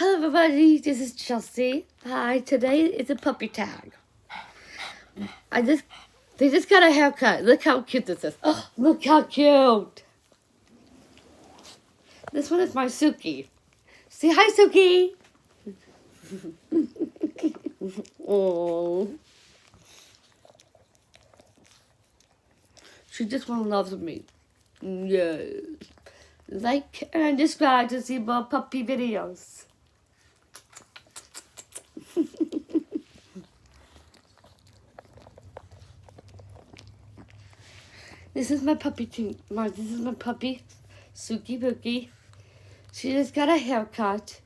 Hello everybody, this is Chelsea. Hi, today is a puppy tag. They just got a haircut. Look how cute this is. Oh, look how cute. This one is my Suki. Say hi, Suki. Oh. She just one loves me. Yes. Like and subscribe to see more puppy videos. This is my puppy this is my puppy, Suki Bookie. She just got a haircut.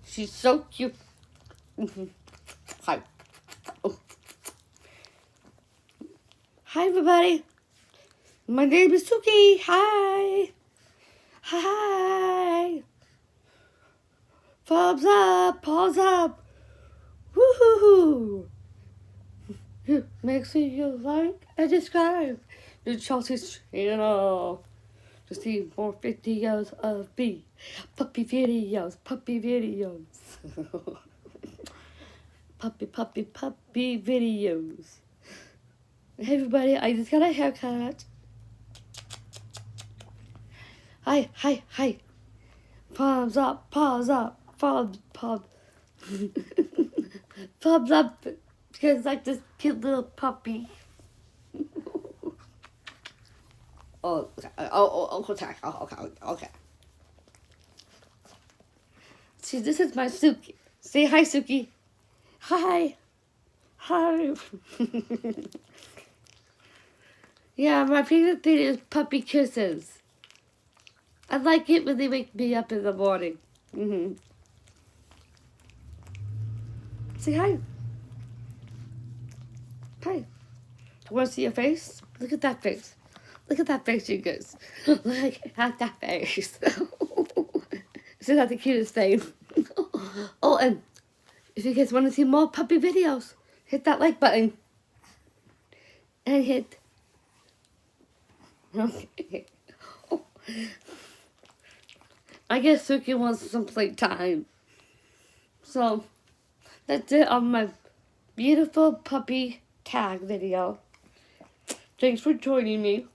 She's so cute. Hi. Oh. Hi everybody. My name is Suki. Hi. Hi. Thumbs up. Paws up. Woohoo. Make sure you like and subscribe to Chelsea's channel to see more videos of me. Puppy videos. Puppy videos. Puppy videos. Hey everybody, I just got a haircut. Hi. Thumbs up, paws up, thumbs up, because like this cute little puppy. Okay. See, this is my Suki. Say hi, Suki. Hi. Yeah, my favorite thing is puppy kisses. I like it when they wake me up in the morning. Say hi. Hi. Want to see your face? Look at that face. Look at that face, you guys. Look at that face. Isn't that the cutest thing? Oh, and if you guys want to see more puppy videos, hit that like button. And hit... Okay. Oh. I guess Suki wants some playtime. So, that's it on my beautiful puppy tag video. Thanks for joining me.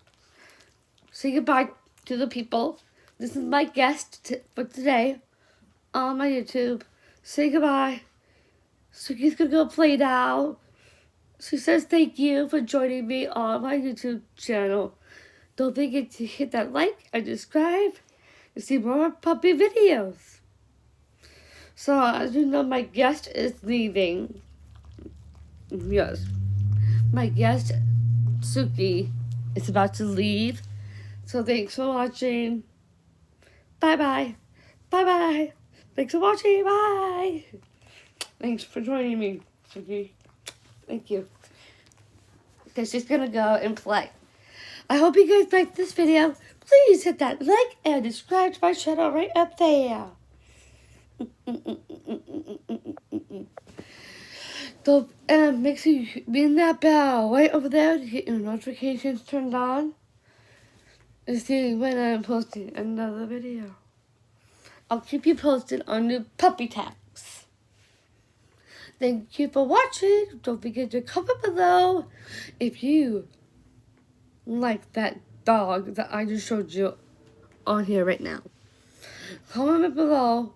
Say goodbye to the people. This is my guest for today on my YouTube. Say goodbye. Suki's gonna go play now. She says thank you for joining me on my YouTube channel. Don't forget to hit that like and subscribe to see more puppy videos. So, as you know, my guest is leaving. Yes. My guest, Suki, is about to leave. So, thanks for watching. Bye-bye. Bye-bye. Thanks for watching. Bye. Thanks for joining me, Suki. Thank you. Okay, she's going to go and play. I hope you guys liked this video. Please hit that like and subscribe to my channel right up there. So, make sure you ring that bell right over there to get your notifications turned on and see when I'm posting another video. I'll keep you posted on new puppy tags. Thank you for watching. Don't forget to comment below if you like that dog that I just showed you on here right now. Comment below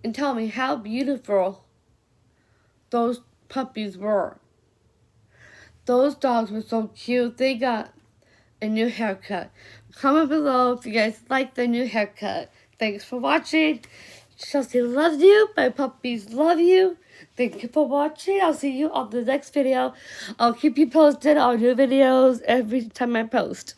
and tell me how beautiful those puppies were. Those dogs were so cute. They got a new haircut. Comment below if you guys like the new haircut. Thanks for watching. Chelsea loves you. My puppies love you. Thank you for watching. I'll see you on the next video. I'll keep you posted on new videos every time I post.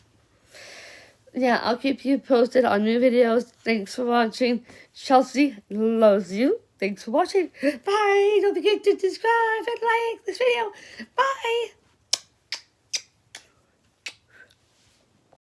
Yeah, I'll keep you posted on new videos. Thanks for watching. Chelsea loves you. Thanks for watching. Bye. Don't forget to subscribe and like this video. Bye.